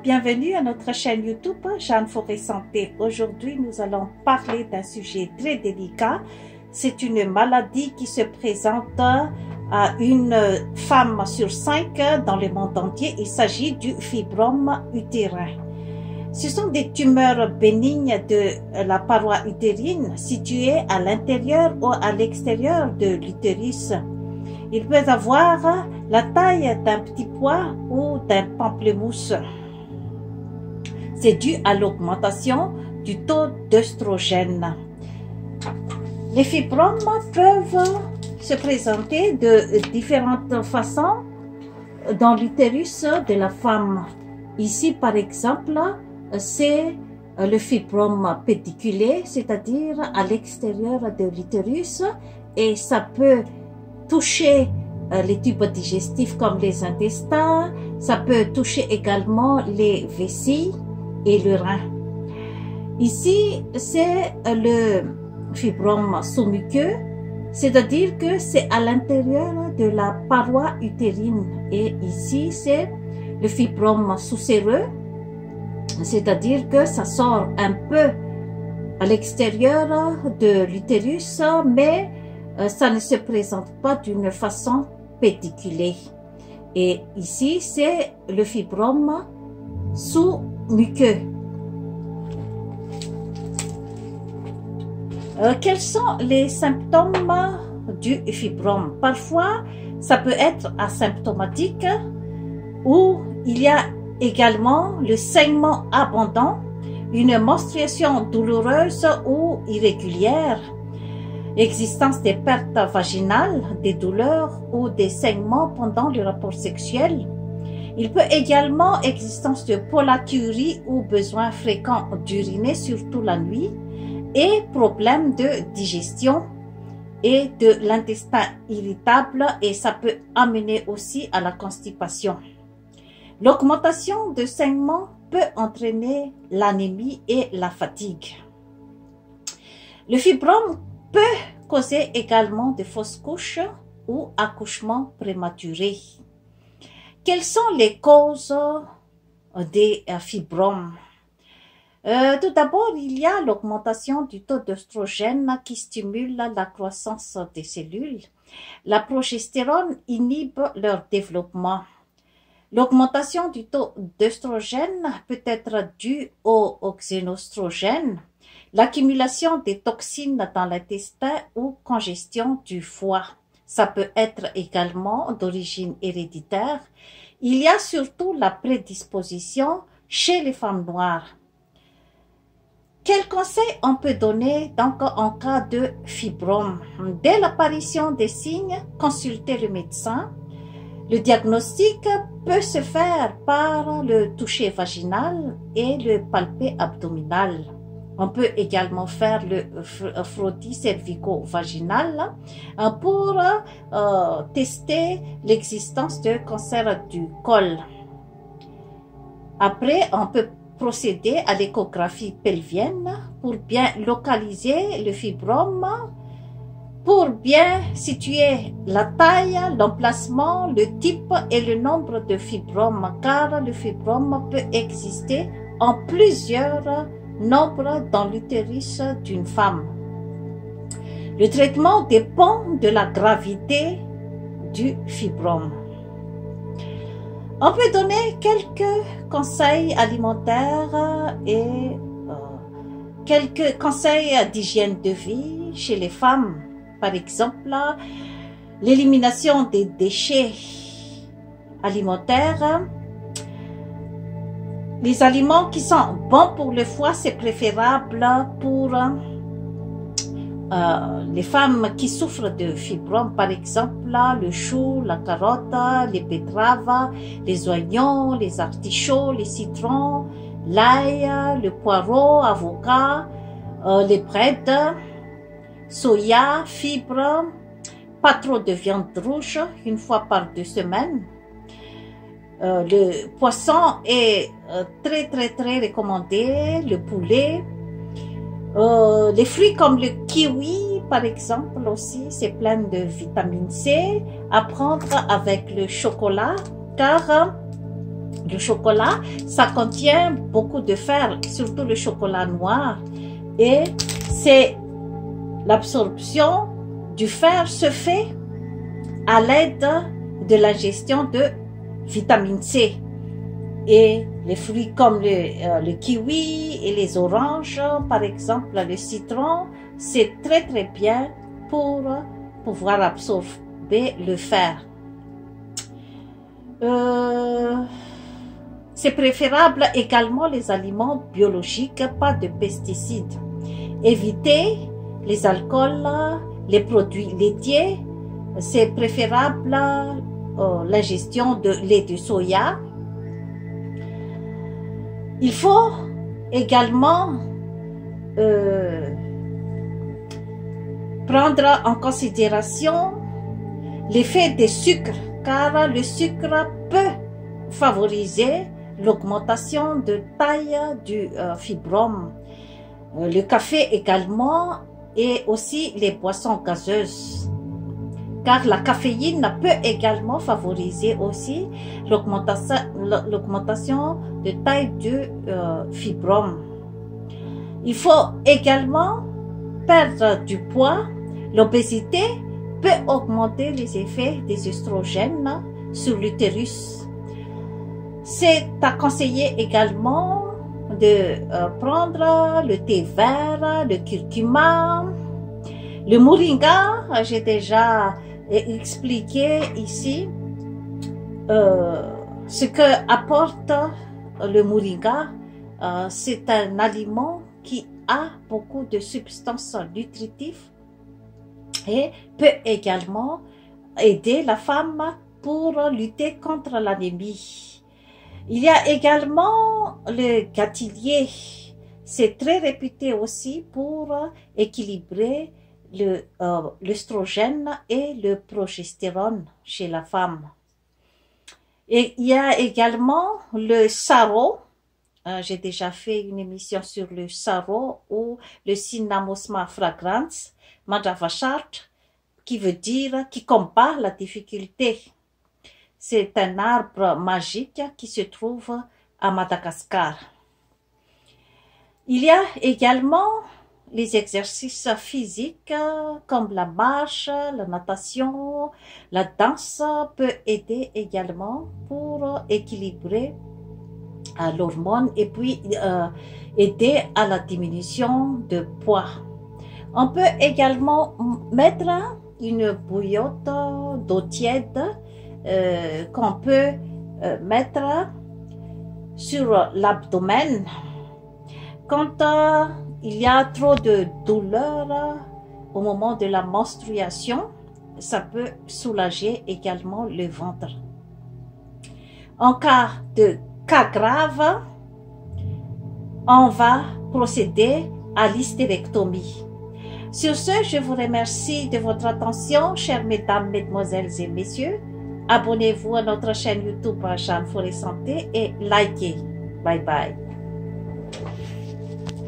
bienvenue à notre chaîne YouTube Jeanne Forêt Santé. Aujourd'hui, nous allons parler d'un sujet très délicat. C'est une maladie qui se présente à une femme sur 5 dans le monde entier. Il s'agit du fibrome utérin. Ce sont des tumeurs bénignes de la paroi utérine situées à l'intérieur ou à l'extérieur de l'utérus. Il peut avoir la taille d'un petit pois ou d'un pamplemousse. C'est dû à l'augmentation du taux d'œstrogène. Les fibromes peuvent se présenter de différentes façons dans l'utérus de la femme. Ici, par exemple, c'est le fibrome pédiculé, c'est-à-dire à l'extérieur de l'utérus, et ça peut toucher les tubes digestifs comme les intestins, ça peut toucher également les vessies et le rein. Ici, c'est le fibrome sous-muqueux, c'est-à-dire que c'est à l'intérieur de la paroi utérine. Et ici, c'est le fibrome sous-séreux, c'est-à-dire que ça sort un peu à l'extérieur de l'utérus, mais ça ne se présente pas d'une façon pédiculée. Et ici, c'est le fibrome sous-muqueux. Quels sont les symptômes du fibrome? Parfois, ça peut être asymptomatique ou il y a également le saignement abondant, une menstruation douloureuse ou irrégulière, existence des pertes vaginales, des douleurs ou des saignements pendant le rapport sexuel. Il peut également existence de pollakiurie ou besoin fréquent d'uriner, surtout la nuit, et problèmes de digestion et de l'intestin irritable, et ça peut amener aussi à la constipation. L'augmentation de saignements peut entraîner l'anémie et la fatigue. Le fibrome peut causer également de fausses couches ou accouchements prématurés. Quelles sont les causes des fibromes? Tout d'abord, il y a l'augmentation du taux d'œstrogène qui stimule la croissance des cellules. La progestérone inhibe leur développement. L'augmentation du taux d'œstrogène peut être due au xénostrogène, l'accumulation des toxines dans l'intestin ou congestion du foie. Ça peut être également d'origine héréditaire. Il y a surtout la prédisposition chez les femmes noires. Quels conseils on peut donner donc en cas de fibrome? Dès l'apparition des signes, consultez le médecin. Le diagnostic peut se faire par le toucher vaginal et le palpé abdominal. On peut également faire le frottis cervico-vaginal pour tester l'existence de cancer du col. Après, on peut procéder à l'échographie pelvienne pour bien localiser le fibrome, pour bien situer la taille, l'emplacement, le type et le nombre de fibromes, car le fibrome peut exister en plusieurs nombres dans l'utérus d'une femme. Le traitement dépend de la gravité du fibrome. On peut donner quelques conseils alimentaires et quelques conseils d'hygiène de vie chez les femmes. Par exemple, l'élimination des déchets alimentaires. Les aliments qui sont bons pour le foie, c'est préférable pour les femmes qui souffrent de fibromes, par exemple le chou, la carotte, les betteraves, les oignons, les artichauts, les citrons, l'ail, le poireau, avocat, les brettes, soya, fibres, pas trop de viande rouge, une fois par 2 semaines. Le poisson est très recommandé, le poulet. Les fruits comme le kiwi, par exemple, aussi, c'est plein de vitamine C, à prendre avec le chocolat, car Le chocolat, ça contient beaucoup de fer, surtout le chocolat noir. Et c'est l'absorption du fer se fait à l'aide de l'ingestion de vitamine C. Et les fruits comme le kiwi et les oranges, par exemple le citron, c'est très très bien pour pouvoir absorber le fer. C'est préférable également les aliments biologiques, pas de pesticides. Éviter les alcools, les produits laitiers, c'est préférable l'ingestion de lait de soya. Il faut également prendre en considération l'effet des sucres, car le sucre peut favoriser l'augmentation de taille du fibrome. Le café également et aussi les boissons gazeuses, car la caféine peut également favoriser aussi l'augmentation de taille du fibrome. Il faut également perdre du poids. L'obésité peut augmenter les effets des oestrogènes sur l'utérus. C'est à conseiller également de prendre le thé vert, le curcuma, le moringa. J'ai déjà expliqué ici ce que apporte le moringa. C'est un aliment qui a beaucoup de substances nutritives et peut également aider la femme pour lutter contre l'anémie. Il y a également le gâtillier. C'est très réputé aussi pour équilibrer l'œstrogène et le progestérone chez la femme. Et il y a également le sarro. J'ai déjà fait une émission sur le sarro ou le Cinnamomum fragrans Madhavachart, qui veut dire qui combat la difficulté. C'est un arbre magique qui se trouve à Madagascar. Il y a également les exercices physiques comme la marche, la natation, la danse peut aider également pour équilibrer l'hormone et puis aider à la diminution de poids. On peut également mettre une bouillotte d'eau tiède qu'on peut mettre sur l'abdomen. Quand il y a trop de douleur au moment de la menstruation, ça peut soulager également le ventre. En cas de cas grave, on va procéder à l'hystérectomie. Sur ce, je vous remercie de votre attention, chères mesdames, mesdemoiselles et messieurs. Abonnez-vous à notre chaîne YouTube Jeanne Forêt Santé et likez. Bye bye.